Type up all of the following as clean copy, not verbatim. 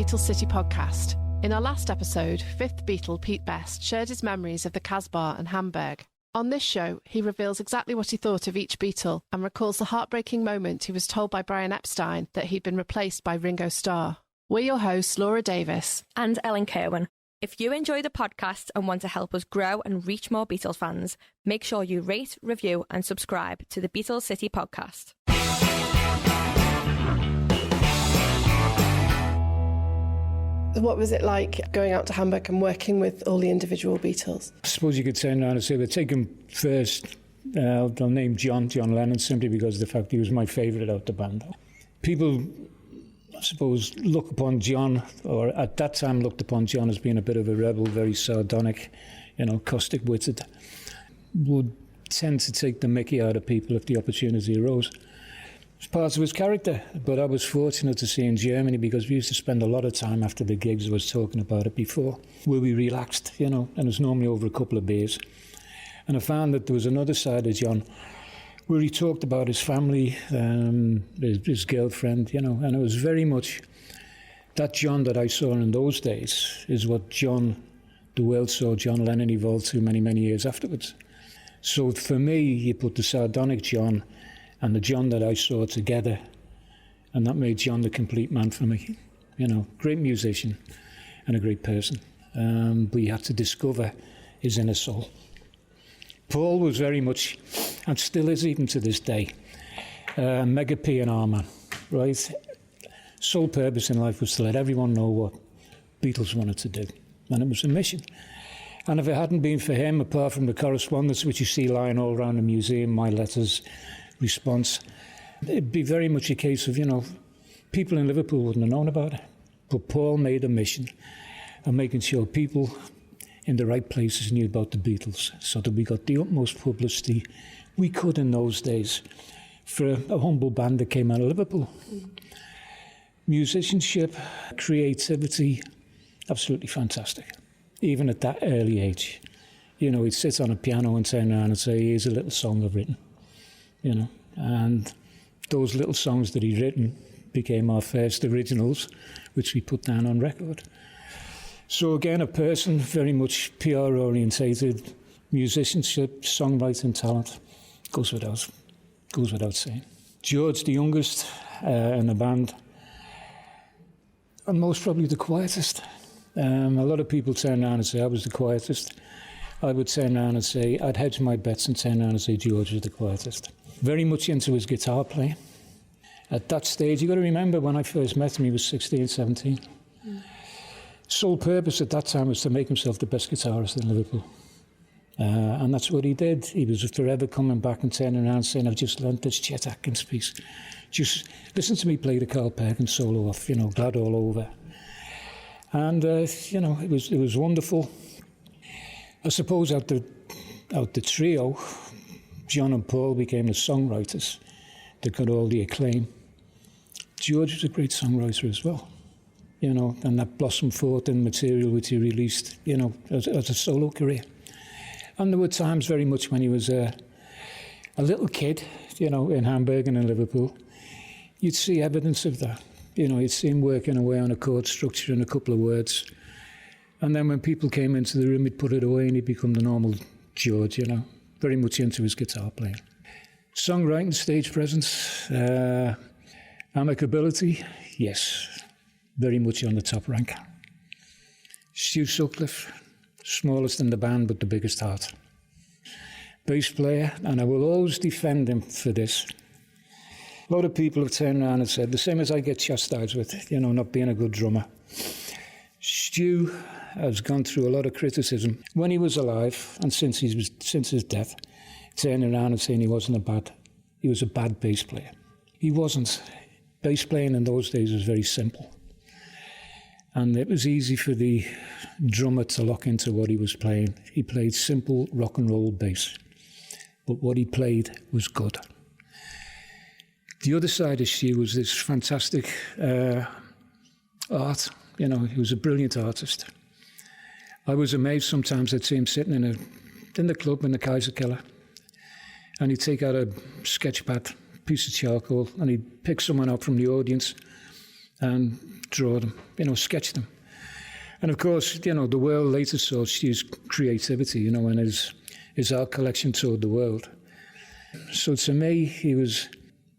Beatles City podcast. In our last episode, fifth Beatle Pete Best shared his memories of the Casbah and Hamburg. On this show, he reveals exactly what he thought of each Beatle and recalls the heartbreaking moment he was told by Brian Epstein that he'd been replaced by Ringo Starr. We're your hosts, Laura Davis and Ellen Kirwin. If you enjoy the podcast and want to help us grow and reach more Beatles fans, make sure you rate, review and subscribe to the Beatles City podcast. What was it like going out to Hamburg and working with all the individual Beatles? I suppose you could turn around and say, we'll take him first. I'll name John Lennon simply because of the fact he was my favourite out the band. People, I suppose, look upon John, or at that time looked upon John as being a bit of a rebel, very sardonic, caustic-witted. Would tend to take the mickey out of people if the opportunity arose. It's part of his character, but I was fortunate to see in Germany because we used to spend a lot of time after the gigs, I was talking about it before, where we relaxed, and it was normally over a couple of beers. And I found that there was another side of John where he talked about his family, his girlfriend, and it was very much that John that I saw in those days is what the world saw John Lennon evolve to many, many years afterwards. So for me, you put the sardonic John and the John that I saw together, and that made John the complete man for me. Great musician and a great person. But you had to discover his inner soul. Paul was very much, and still is even to this day, mega P&R man, right? Sole purpose in life was to let everyone know what Beatles wanted to do, and it was a mission. And if it hadn't been for him, apart from the correspondence which you see lying all around the museum, my letters, response, it'd be very much a case of, people in Liverpool wouldn't have known about it. But Paul made a mission of making sure people in the right places knew about the Beatles, so that we got the utmost publicity we could in those days for a humble band that came out of Liverpool. Musicianship, creativity, absolutely fantastic, even at that early age. He'd sit on a piano and turn around and say, here's a little song I've written. And those little songs that he'd written became our first originals, which we put down on record. So again, a person very much PR orientated, musicianship, songwriting talent, goes without saying. George, the youngest in the band, and most probably the quietest. A lot of people turn around and say I was the quietest. I would turn around and say, I'd hedge my bets and turn around and say George was the quietest. Very much into his guitar playing. At that stage, you've got to remember when I first met him, he was 16, 17. Sole purpose at that time was to make himself the best guitarist in Liverpool. And that's what he did. He was forever coming back and turning around saying, I've just learnt this Chet Atkins piece. Just listen to me play the Carl Perkins solo off, Glad All Over. And, it was wonderful. I suppose out the trio, John and Paul became the songwriters that got all the acclaim. George was a great songwriter as well, and that blossomed forth in material which he released, as a solo career. And there were times very much when he was a little kid, in Hamburg and in Liverpool. You'd see evidence of that. You'd see him working away on a chord structure and a couple of words. And then when people came into the room, he'd put it away and he'd become the normal George, very much into his guitar playing. Songwriting, stage presence, amicability, yes, very much on the top rank. Stu Sutcliffe, smallest in the band but the biggest heart. Bass player, and I will always defend him for this. A lot of people have turned around and said, the same as I get chastised with, not being a good drummer. Stu has gone through a lot of criticism when he was alive and since his death, turning around and saying he was a bad bass player. He wasn't. Bass playing in those days was very simple. And it was easy for the drummer to lock into what he was playing. He played simple rock and roll bass, but what he played was good. The other side of Stu was this fantastic art. He was a brilliant artist. I was amazed sometimes I'd see him sitting in the club in the Kaiserkeller, and he'd take out a sketch pad, piece of charcoal, and he'd pick someone up from the audience and draw them, sketch them. And of course, the world later saw Stu's creativity, and his art collection toured the world. So to me, he was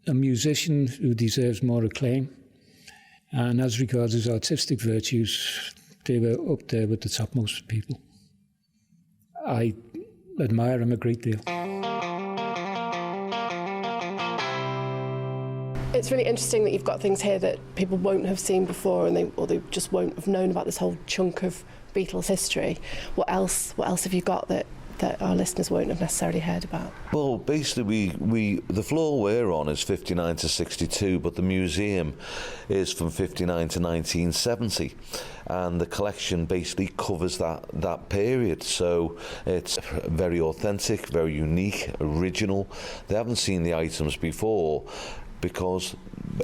a musician who deserves more acclaim. And as regards his artistic virtues, they were up there with the topmost people. I admire him a great deal. It's really interesting that you've got things here that people won't have seen before, or they just won't have known about this whole chunk of Beatles history. What else have you got that our listeners won't have necessarily heard about? Well, basically, the floor we're on is 59 to 62, but the museum is from 59 to 1970, and the collection basically covers that period. So it's very authentic, very unique, original. They haven't seen the items before, because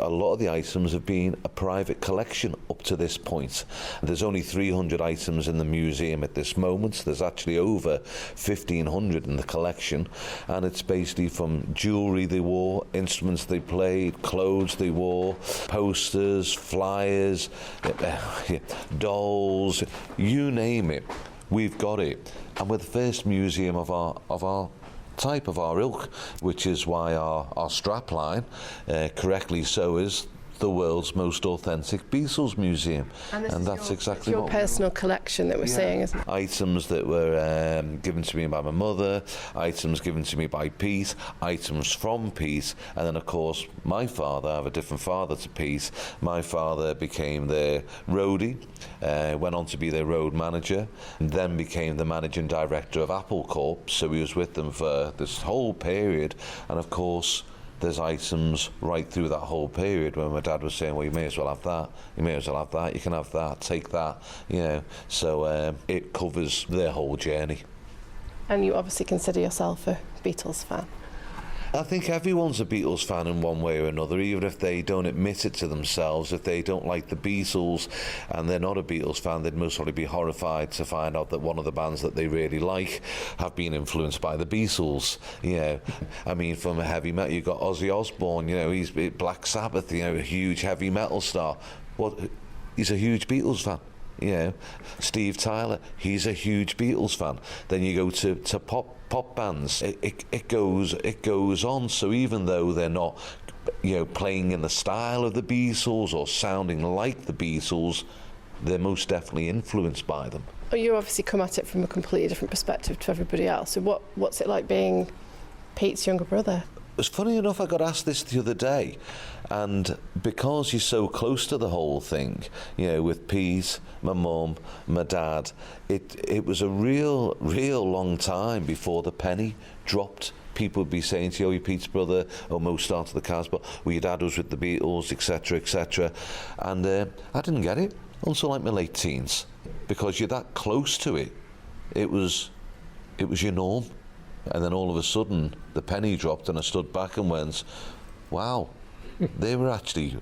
a lot of the items have been a private collection up to this point. There's only 300 items in the museum at this moment. There's actually over 1,500 in the collection, and it's basically from jewellery they wore, instruments they played, clothes they wore, posters, flyers, dolls, you name it, we've got it. And we're the first museum of our type, of our ilk, which is why our strapline, correctly so, is the world's most authentic Beatles museum. And that's exactly your personal collection that we're seeing, isn't it? Items that were given to me by my mother, items given to me by Pete, items from Pete, and then of course my father. I have a different father to Pete. My father became their roadie, went on to be their road manager, and then became the managing director of Apple Corp. So he was with them for this whole period, and of course there's items right through that whole period when my dad was saying, well, you may as well have that, you may as well have that, you can have that, take that, So it covers their whole journey. And you obviously consider yourself a Beatles fan. I think everyone's a Beatles fan in one way or another, even if they don't admit it to themselves. If they don't like the Beatles and they're not a Beatles fan, they'd most probably be horrified to find out that one of the bands that they really like have been influenced by the Beatles. I mean, from a heavy metal, you've got Ozzy Osbourne, he's Black Sabbath, a huge heavy metal star. He's a huge Beatles fan. Steve Tyler, he's a huge Beatles fan. Then you go to pop bands. It goes on. So even though they're not, playing in the style of the Beatles or sounding like the Beatles, they're most definitely influenced by them. Well, you obviously come at it from a completely different perspective to everybody else. So what's it like being Pete's younger brother? It's funny enough, I got asked this the other day, and because you're so close to the whole thing, with Pete, my mum, my dad, it was a real long time before the penny dropped. People would be saying to you, you're Pete's brother, or Mo started the Casbah, well, your dad was with the Beatles, etc., etc. And I didn't get it until like my late teens, because you're that close to it. It was your norm. And then all of a sudden, the penny dropped, and I stood back and went, wow, they were actually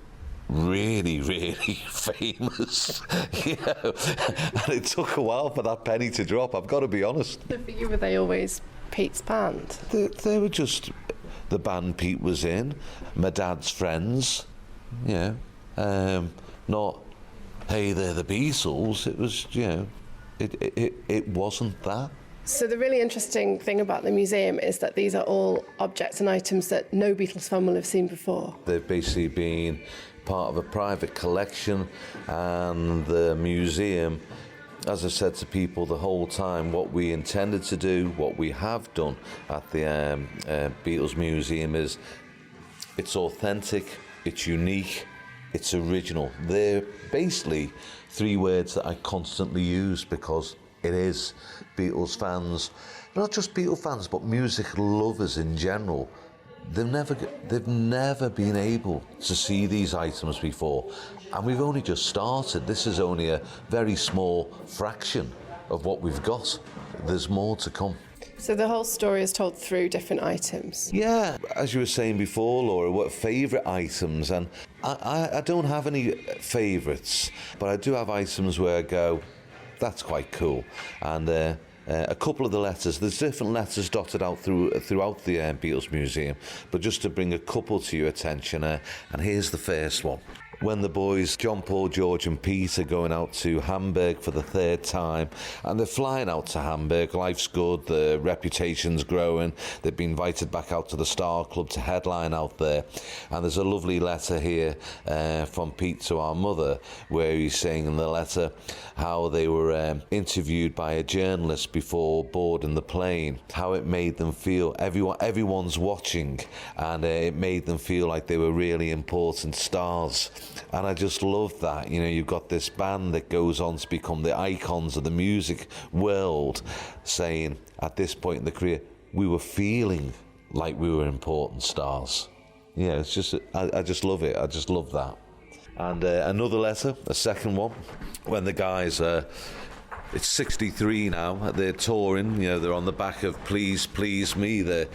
really, really famous. And it took a while for that penny to drop, I've got to be honest. So for you, were they always Pete's band? They were just the band Pete was in, my dad's friends, not, hey, they're the Beatles. It was, it wasn't that. So the really interesting thing about the museum is that these are all objects and items that no Beatles fan will have seen before. They've basically been part of a private collection, and the museum, as I said to people the whole time, what we intended to do, what we have done at the Beatles Museum is it's authentic, it's unique, it's original. They're basically three words that I constantly use because it is Beatles fans, not just Beatles fans, but music lovers in general. They've never been able to see these items before, and we've only just started. This is only a very small fraction of what we've got. There's more to come. So the whole story is told through different items. Yeah, as you were saying before, Laura, what favourite items, and I don't have any favourites, but I do have items where I go, that's quite cool. And a couple of the letters, there's different letters dotted out throughout the Beatles Museum, but just to bring a couple to your attention, and here's the first one. when the boys, John, Paul, George and Pete, are going out to Hamburg for the third time, and they're flying out to Hamburg. Life's good, the reputation's growing. They've been invited back out to the Star Club to headline out there. And there's a lovely letter here from Pete to our mother, where he's saying in the letter how they were interviewed by a journalist before boarding the plane, how it made them feel, everyone's watching, and it made them feel like they were really important stars. And I just love that. You know, you've got this band that goes on to become the icons of the music world, saying at this point in the career, we were feeling like we were important stars. Yeah, it's just, I just love it. I just love that. And another letter, a second one, when the guys it's 63 now. They're touring. You know, they're on the back of Please Please Me, the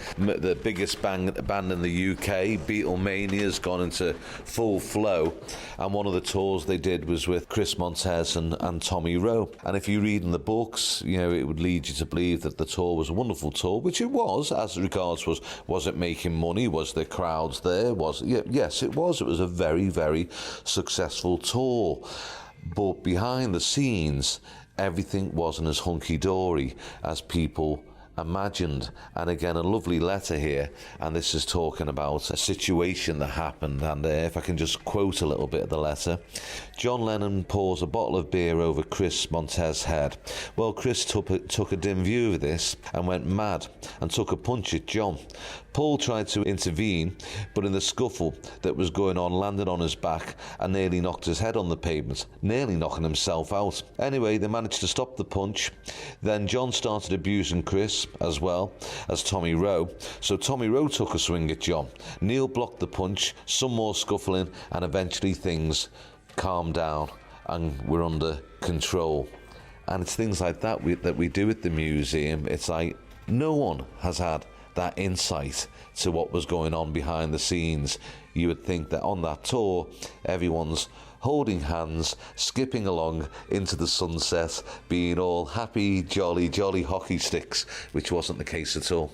biggest band in the UK. Beatlemania's gone into full flow, and one of the tours they did was with Chris Montez and Tommy Rowe. And if you read in the books, you know, it would lead you to believe that the tour was a wonderful tour, which it was. As regards was it making money? Was there crowds there? Yes, it was. It was a very, very successful tour. But behind the scenes, everything wasn't as hunky-dory as people imagined. And again, a lovely letter here, and this is talking about a situation that happened. And if I can just quote a little bit of the letter. John Lennon pours a bottle of beer over Chris Montez's head. Well, Chris took a dim view of this and went mad and took a punch at John. Paul tried to intervene, but in the scuffle that was going on, landed on his back and nearly knocked his head on the pavement, nearly knocking himself out. Anyway, they managed to stop the punch. Then John started abusing Chris as well as Tommy Rowe. So Tommy Rowe took a swing at John. Neil blocked the punch, some more scuffling, and eventually things calmed down and were under control. And it's things like that that we do at the museum. It's like no one has had that insight to what was going on behind the scenes. You would think that on that tour, everyone's holding hands, skipping along into the sunset, being all happy, jolly hockey sticks, which wasn't the case at all.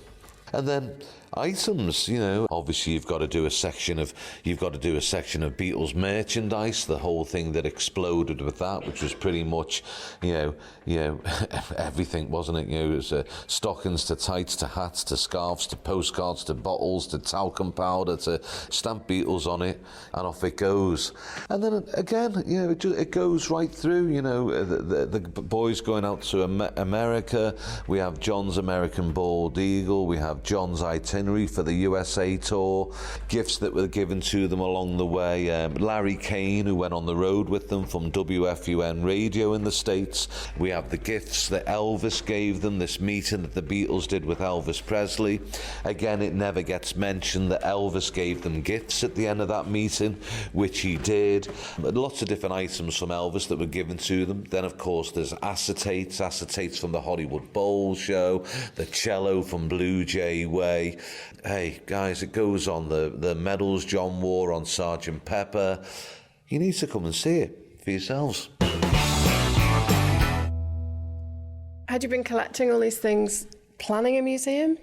And then items, you know, obviously you've got to do a section of Beatles merchandise, the whole thing that exploded with that, which was pretty much, you know, everything, wasn't it? You know, it was stockings to tights to hats to scarves to postcards to bottles to talcum powder to stamp Beatles on it, and off it goes. And then again, you know, it goes right through. You know, the boys going out to America. We have John's American Bald Eagle. We have John's itinerary for the USA tour, gifts that were given to them along the way. Larry Kane, who went on the road with them from WFUN radio in the States. We have the gifts that Elvis gave them, this meeting that the Beatles did with Elvis Presley. Again, it never gets mentioned that Elvis gave them gifts at the end of that meeting, which he did. Lots of different items from Elvis that were given to them. Then, of course, there's acetates from the Hollywood Bowl show, the cello from Blue Jay Way. Hey, guys, it goes on. The medals John wore on Sgt. Pepper. You need to come and see it for yourselves. Had you been collecting all these things planning a museum?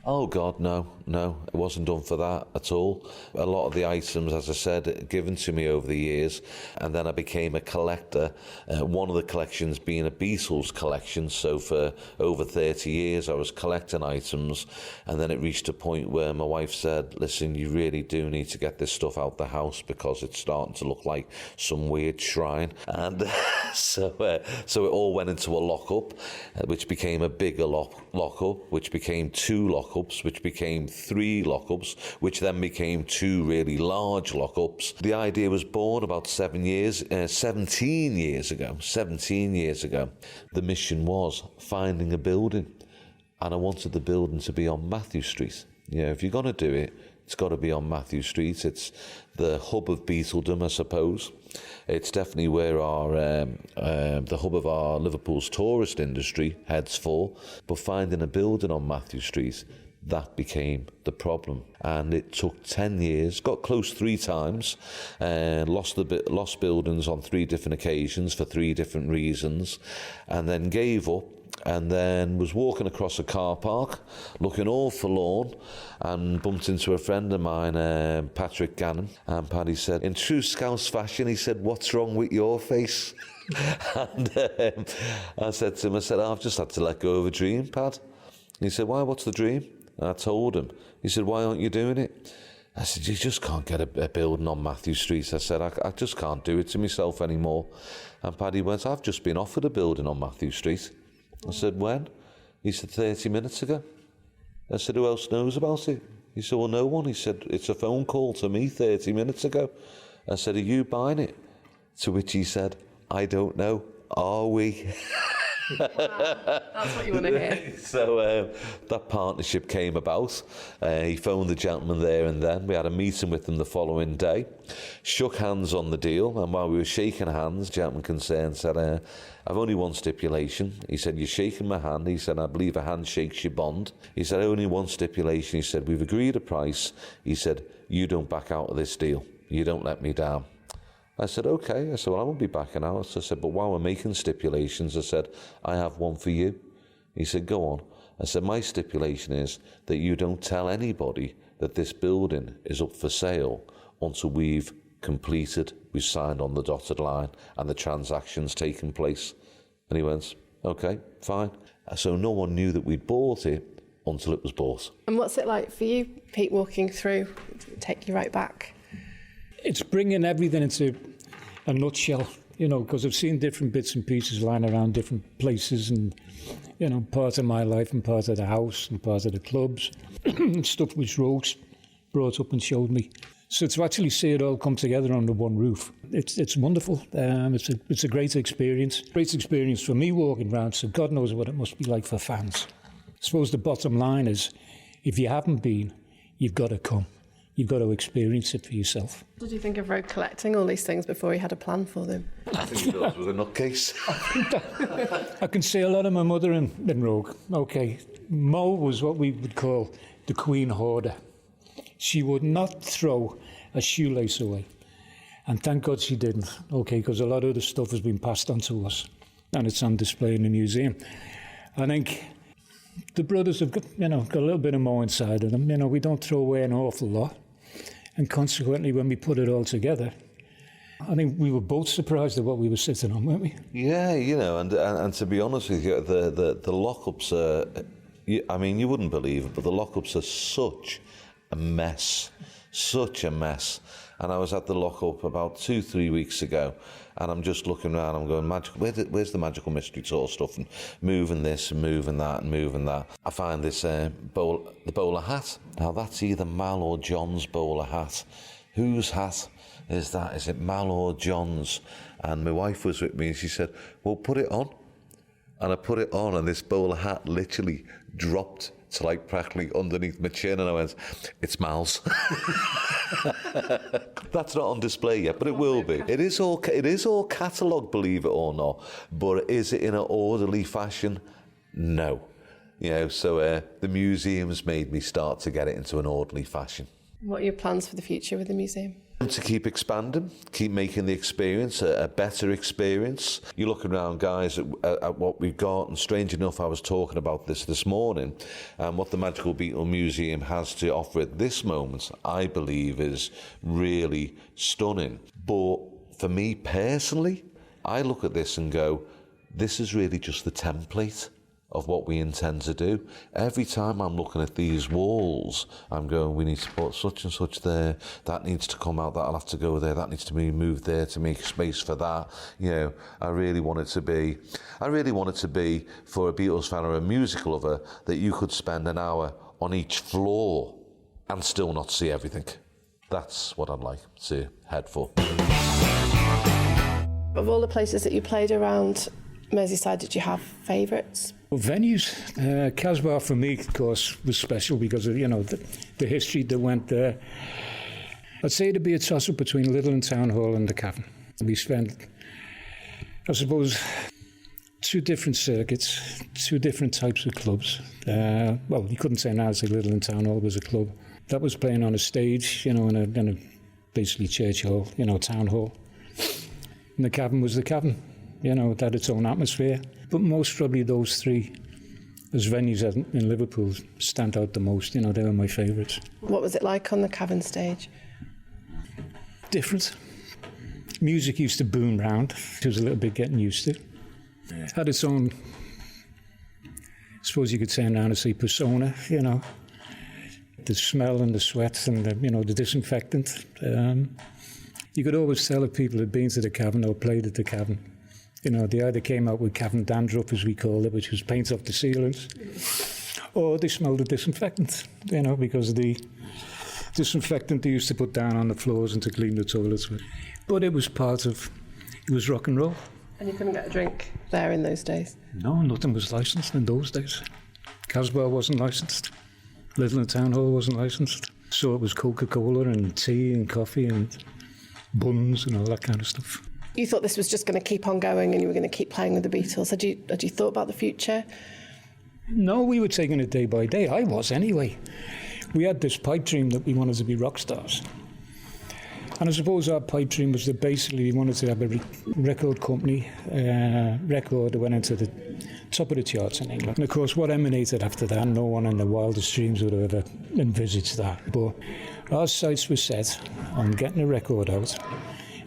Oh, God, no, it wasn't done for that at all. A lot of the items, as I said, given to me over the years, and then I became a collector, one of the collections being a Beatles collection. So for over 30 years I was collecting items, and then it reached a point where my wife said, listen, you really do need to get this stuff out the house because it's starting to look like some weird shrine. And so it all went into a lockup, which became a bigger lockup, which became two lockups, which became 3 lockups, which then became 2 really large lockups. The idea was born about 17 years ago. The mission was finding a building, and I wanted the building to be on Matthew Street. You know, if you're going to do it, it's got to be on Matthew Street. It's the hub of Beatledom, I suppose. It's definitely where the hub of our Liverpool's tourist industry heads for. But finding a building on Matthew Street, that became the problem. And it took 10 years, got close 3 times, and lost buildings on 3 different occasions for 3 different reasons, and then gave up. and then was walking across a car park, looking all forlorn, and bumped into a friend of mine, Patrick Gannon, and Paddy said, in true Scouse fashion, he said, "What's wrong with your face?" And I said to him, I've just had to let go of a dream, Pad. He said, "Why, what's the dream?" And I told him. He said, "Why aren't you doing it?" I said, "You just can't get a building on Matthew Street." I said, I just can't do it to myself anymore. And Paddy went, "I've just been offered a building on Matthew Street." I said, "When?" He said, 30 minutes ago. I said, "Who else knows about it?" He said, "Well, no one." He said, "It's a phone call to me 30 minutes ago." I said, "Are you buying it?" To which he said, "I don't know. Are we?" Wow, that's what you want to hear. So that partnership came about. He phoned the gentleman there and then. We had a meeting with them the following day, shook hands on the deal, and while we were shaking hands, the gentleman concerned said, "I've only one stipulation." He said, "You're shaking my hand." He said, "I believe a hand shakes your bond." He said, "Only one stipulation." He said, "We've agreed a price." He said, "You don't back out of this deal. You don't let me down." I said, "Okay." I said, "Well, I won't be backing out." So I said, "But while we're making stipulations," I said, "I have one for you." He said, "Go on." I said, "My stipulation is that you don't tell anybody that this building is up for sale until we've completed, we've signed on the dotted line, and the transaction's taken place." And he went, "Okay, fine." So no one knew that we'd bought it until it was bought. And what's it like for you, Pete, walking through, take you right back? It's bringing everything into a nutshell, you know, because I've seen different bits and pieces lying around different places and, you know, part of my life and part of the house and part of the clubs, stuff which Roag brought up and showed me. So to actually see it all come together under one roof, it's wonderful. It's a great experience. Great experience for me walking around, so God knows what it must be like for fans. I suppose the bottom line is, if you haven't been, you've got to come. You've got to experience it for yourself. What did you think of Roag collecting all these things before he had a plan for them? I think he thought it was a nutcase. I can see a lot of my mother in Roag. Okay, Mo was what we would call the queen hoarder. She would not throw a shoelace away. And thank God she didn't, okay, because a lot of the stuff has been passed on to us and it's on display in the museum. I think the brothers have got, got a little bit of Mo inside of them. We don't throw away an awful lot. And consequently, when we put it all together, I think we were both surprised at what we were sitting on, weren't we? Yeah, and to be honest with you, the lockups are, you wouldn't believe it, but the lockups are such a mess. And I was at the lockup about 2-3 weeks ago, and I'm just looking around, I'm going, where's the magical mystery tour stuff, and moving this and moving that and moving that. I find this the bowler hat. Now that's either Mal or John's bowler hat. Whose hat is that? Is it Mal or John's? And my wife was with me and she said, "Well, put it on." And I put it on, and this bowler hat literally dropped to like practically underneath my chin, and I went, "It's Mal's." That's not on display yet, but it will be. It is all catalogued, believe it or not. But is it in an orderly fashion? No. So the museum's made me start to get it into an orderly fashion. What are your plans for the future with the museum? To keep expanding, keep making the experience a better experience. You're looking around, guys, at what we've got, and strange enough, I was talking about this morning, and what the Magical Beatle Museum has to offer at this moment, I believe, is really stunning. But for me personally, I look at this and go, this is really just the template of what we intend to do. Every time I'm looking at these walls, I'm going, we need to put such and such there, that needs to come out, that'll have to go there, that needs to be moved there to make space for that. I really want it to be for a Beatles fan or a music lover that you could spend an hour on each floor and still not see everything. That's what I'd like to head for. Of all the places that you played around Merseyside, did you have favourites? Well, venues, Casbah for me, of course, was special because of, the history that went there. I'd say it'd be a toss-up between Little Town Hall and the Cavern. We spent, I suppose, 2 different circuits, 2 different types of clubs. Well, you couldn't say now that Little Town Hall was a club. That was playing on a stage, in a basically church hall, town hall. And the Cavern was the Cavern. it had its own atmosphere. But most probably those three, as venues in Liverpool, stand out the most. They were my favourites. What was it like on the Cavern stage? Different. Music used to boom round, which was a little bit getting used to. It had its own, I suppose you could turn around and say, persona, The smell and the sweat and the disinfectant. You could always tell if people had been to the Cavern or played at the Cavern. They either came out with Cavern dandruff, as we called it, which was paint off the ceilings, or they smelled of disinfectant, because of the disinfectant they used to put down on the floors and to clean the toilets with. But it was it was rock and roll. And you couldn't get a drink there in those days? No, nothing was licensed in those days. Casbah wasn't licensed. Little and Town Hall wasn't licensed. So it was Coca-Cola and tea and coffee and buns and all that kind of stuff. You thought this was just going to keep on going and you were going to keep playing with the Beatles. Had you thought about the future? No, we were taking it day by day. I was anyway. We had this pipe dream that we wanted to be rock stars. And I suppose our pipe dream was that basically we wanted to have a record company, record that went into the top of the charts in England. And of course, what emanated after that, no one in their wildest dreams would have ever envisaged that. But our sights were set on getting a record out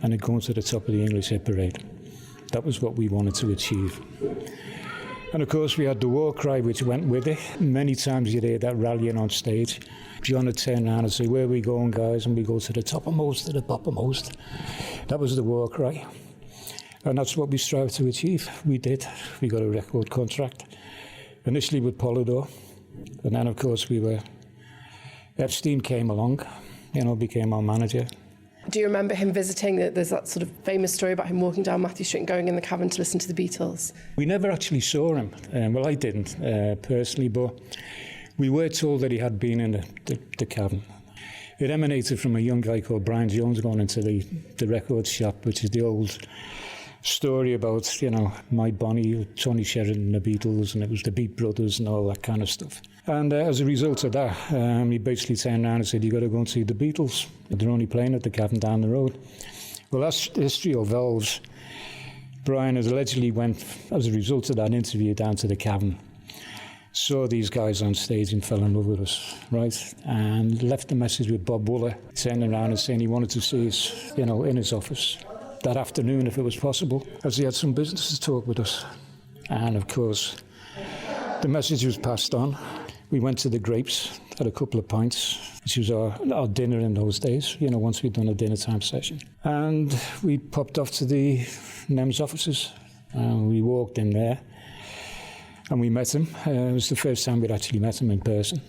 and it going to the top of the English hit parade. That was what we wanted to achieve. And of course, we had the war cry which went with it. Many times you'd hear that rallying on stage. John would turn around and say, "Where are we going, guys?" And we go to the toppermost, to the bottommost. That was the war cry. And that's what we strived to achieve. We did. We got a record contract, initially with Polydor. And then, of course, Epstein came along, became our manager. Do you remember him visiting? There's that sort of famous story about him walking down Matthew Street and going in the Cavern to listen to the Beatles. We never actually saw him. Well, I didn't personally, but we were told that he had been in the Cavern. It emanated from a young guy called Brian Jones going into the record shop, which is the old story about, my Bonnie, Tony Sheridan and the Beatles, and it was the Beat Brothers and all that kind of stuff. And as a result of that, he basically turned around and said, "You got to go and see the Beatles. They're only playing at the Cavern down the road." Well, that's the history of valves. Brian has allegedly went, as a result of that interview, down to the Cavern, saw these guys on stage and fell in love with us, right? And left a message with Bob Wooler, turning around and saying he wanted to see us, in his office that afternoon, if it was possible, as he had some business to talk with us. And of course, the message was passed on. We went to the Grapes, had a couple of pints, which was our dinner in those days, once we'd done a dinner time session. And we popped off to the NEMS offices. We walked in there and we met him. It was the first time we'd actually met him in person.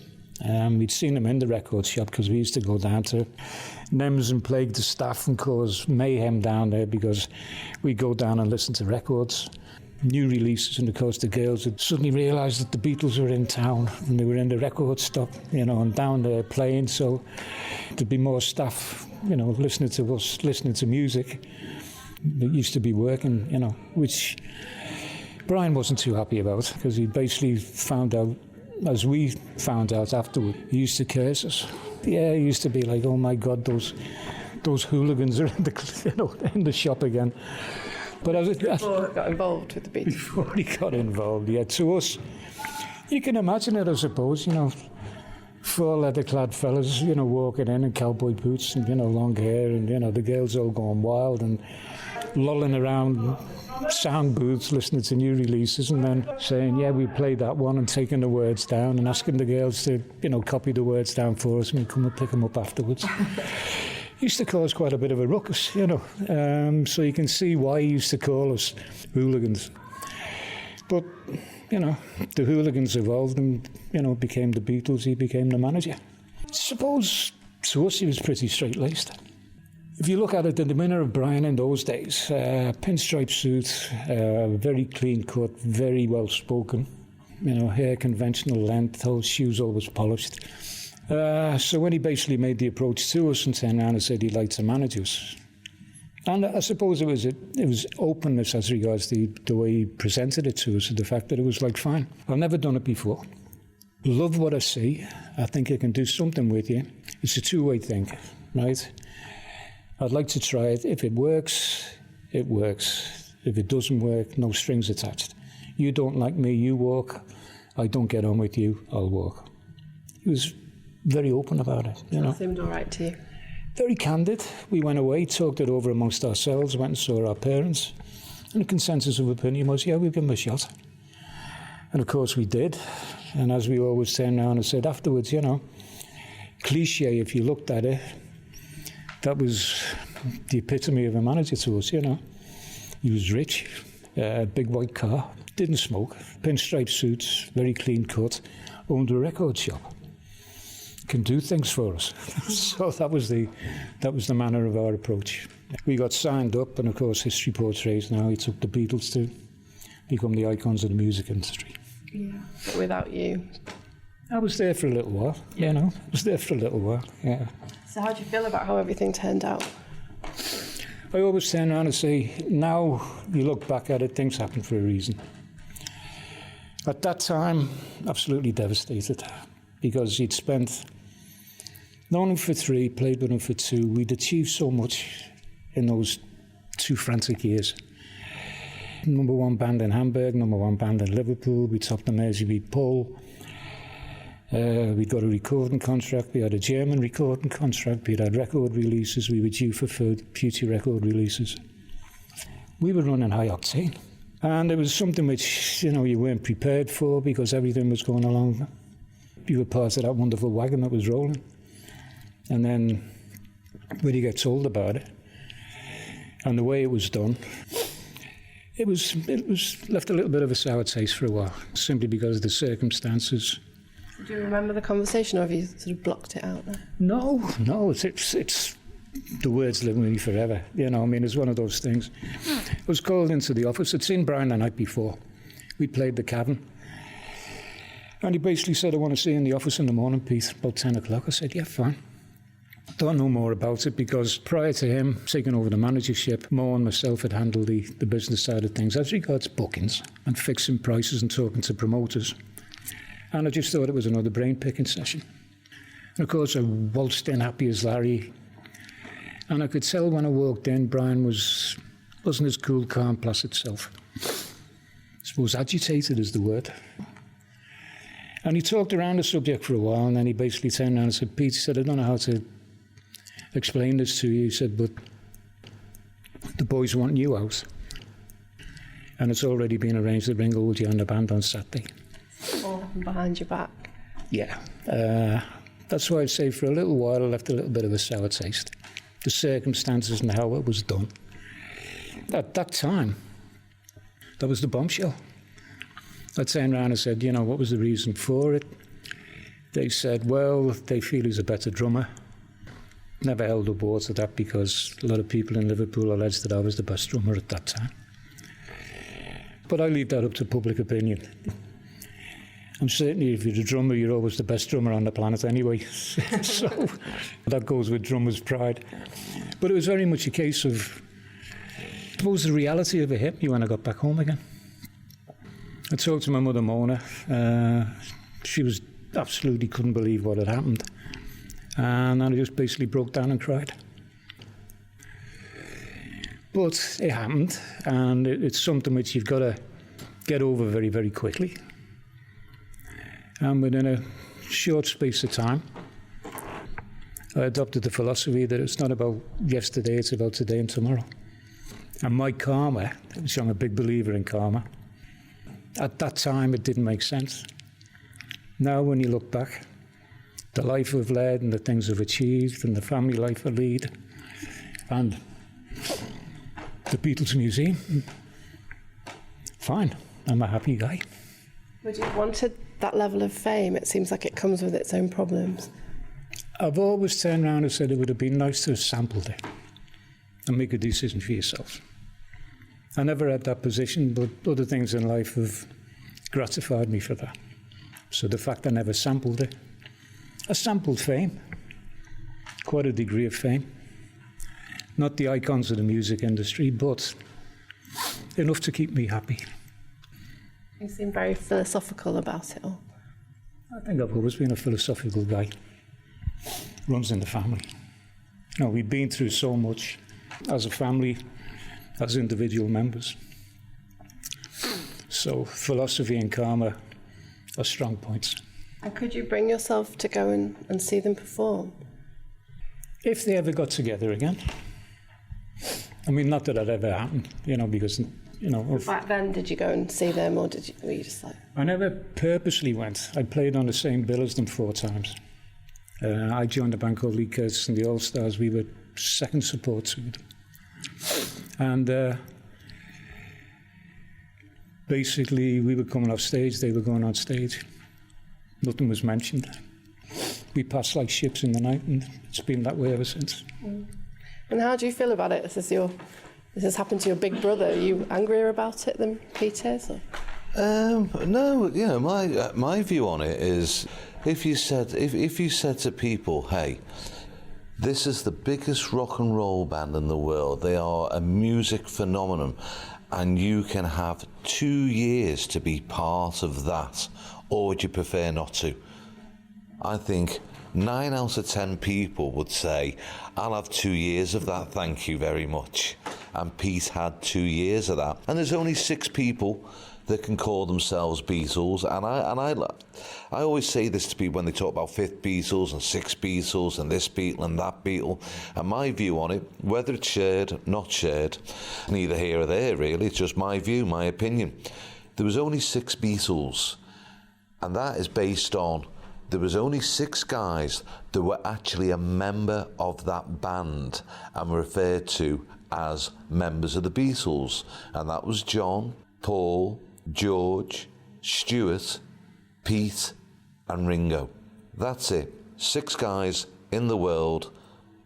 We'd seen him in the record shop because we used to go down to NEMS and plague the staff and cause mayhem down there because we'd go down and listen to records. New releases, and of course the girls had suddenly realised that the Beatles were in town and they were in the record stop, and down there playing, so there'd be more staff, listening to us, listening to music that used to be working, which Brian wasn't too happy about because he basically found out, as we found out afterward, he used to curse us. Yeah, he used to be like, "Oh my God, those hooligans are in the shop again." But before he got involved with the Beatles. Before he got involved, yeah. To us, you can imagine it, I suppose, four leather-clad fellas, walking in cowboy boots and, long hair and, the girls all going wild and lolling around sound booths listening to new releases and then saying, "Yeah, we played that one," and taking the words down and asking the girls to, copy the words down for us and come and pick them up afterwards. Used to cause quite a bit of a ruckus, so you can see why he used to call us hooligans. But, the hooligans evolved and, became the Beatles, he became the manager. I suppose to us he was pretty straight-laced. If you look at it, the demeanour of Brian in those days, pinstripe suit, very clean-cut, very well-spoken, hair conventional length, whole shoes always polished. So when he basically made the approach to us and turned around and said he'd like to manage us, and I suppose it was openness as regards the way he presented it to us, and the fact that it was like, fine, I've never done it before. Love what I see. I think I can do something with you. It's a two-way thing, right? I'd like to try it. If it works, it works. If it doesn't work, no strings attached. You don't like me, you walk. I don't get on with you, I'll walk. He was very open about it, you know. That seemed all right to you? Very candid. We went away, talked it over amongst ourselves, went and saw our parents, and the consensus of opinion was, yeah, we'll give him a shot. And of course we did. And as we always turned around and said afterwards, you know, cliche if you looked at it, that was the epitome of a manager to us, you know. He was rich, big white car, didn't smoke, pinstripe suits, very clean cut, owned a record shop. Can do things for us. So that was the manner of our approach. We got signed up, and of course history portrays now he took the Beatles to become the icons of the music industry. Yeah. But without you? I was there for a little while, you know. I was there for a little while, yeah. So how do you feel about how everything turned out? I always turn around and say, now you look back at it, things happen for a reason. At that time, absolutely devastated, because he'd spent, known him for 3, played with him for 2. We'd achieved so much in those 2 frantic years. Number 1 band in Hamburg, number 1 band in Liverpool. We topped the Merseybeat poll. We got a recording contract. We had a German recording contract. We had record releases. We were due for future record releases. We were running high octane. And it was something which, you know, you weren't prepared for because everything was going along. You were part of that wonderful wagon that was rolling. And then when you get told about it, and the way it was done, it was left a little bit of a sour taste for a while, simply because of the circumstances. Do you remember the conversation, or have you sort of blocked it out there? No, it's the words live with me forever. You know, I mean, it's one of those things. I was called into the office. I'd seen Brian the night before. We played the Cavern. And he basically said, I want to see you in the office in the morning, Pete, about 10 o'clock. I said, yeah, fine. Don't know more about it because prior to him taking over the managership, Mo and myself had handled the business side of things as regards bookings and fixing prices and talking to promoters. And I just thought it was another brain-picking session. And of course, I waltzed in happy as Larry. And I could tell when I walked in, Brian wasn't his cool, calm, placid self. I suppose agitated is the word. And he talked around the subject for a while, and then he basically turned around and said, Pete, he said, I don't know how to explain this to you. He said, but the boys want you out. And it's already been arranged that Ringo will join the band on Saturday. All behind your back. Yeah. That's why I say for a little while I left a little bit of a sour taste. The circumstances and how it was done. At that time, that was the bombshell. I turned around and said, you know, what was the reason for it? They said, well, they feel he's a better drummer. Never held up water that because a lot of people in Liverpool alleged that I was the best drummer at that time. But I leave that up to public opinion. And certainly if you're a drummer, you're always the best drummer on the planet anyway. So that goes with drummer's pride. But it was very much a case of, I suppose the reality of it hit me when I got back home again. I talked to my mother, Mona. She was absolutely couldn't believe what had happened. And I just basically broke down and cried. But it happened, and it's something which you've got to get over very, very quickly. And within a short space of time, I adopted the philosophy that it's not about yesterday, it's about today and tomorrow. And my karma, which I'm a big believer in karma, at that time it didn't make sense. Now when you look back, the life I've led and the things I've achieved and the family life I lead and the Beatles Museum, fine, I'm a happy guy. Would you have wanted that level of fame? It seems like it comes with its own problems. I've always turned around and said it would have been nice to have sampled it and make a decision for yourself. I never had that position, but other things in life have gratified me for that. So the fact I never sampled it, I sampled fame, quite a degree of fame. Not the icons of the music industry, but enough to keep me happy. You seem very philosophical about it all. I think I've always been a philosophical guy. Runs in the family. You know, we've been through so much as a family, as individual members. So philosophy and karma are strong points. And could you bring yourself to go and see them perform? If they ever got together again. I mean, not that that ever happened, because, Back then, did you go and see them, or were you just like... I never purposely went. I played on the same bill as them 4 times. I joined a band called Lee Curtis and the All Stars. We were second support to them. And basically, we were coming off stage, they were going on stage. Nothing was mentioned. We passed like ships in the night, and it's been that way ever since. And how do you feel about it? This has happened to your big brother. Are you angrier about it than Pete is? Or? No, my view on it is, if you said to people, hey, this is the biggest rock and roll band in the world, they are a music phenomenon, and you can have 2 years to be part of that, or would you prefer not to? I think 9 out of 10 people would say, I'll have 2 years of that, thank you very much. And Pete had 2 years of that. And there's only 6 people that can call themselves Beatles. And I always say this to people when they talk about 5th Beatles and 6th Beatles and this Beatle and that Beatle. And my view on it, whether it's shared, not shared, neither here or there really, it's just my view, my opinion. There was only 6 Beatles. And that is based on there was only 6 guys that were actually a member of that band and were referred to as members of the Beatles. And that was John, Paul, George, Stuart, Pete and Ringo. That's it. 6 guys in the world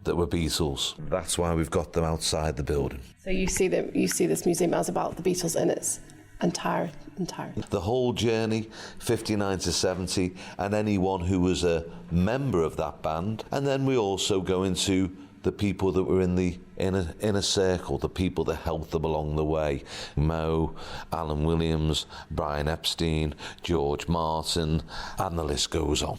that were Beatles. That's why we've got them outside the building. So you see this museum as about the Beatles in its entirety. The whole journey, 59 to 70, and anyone who was a member of that band. And then we also go into the people that were in the inner circle, the people that helped them along the way. Mo, Alan Williams, Brian Epstein, George Martin, and the list goes on.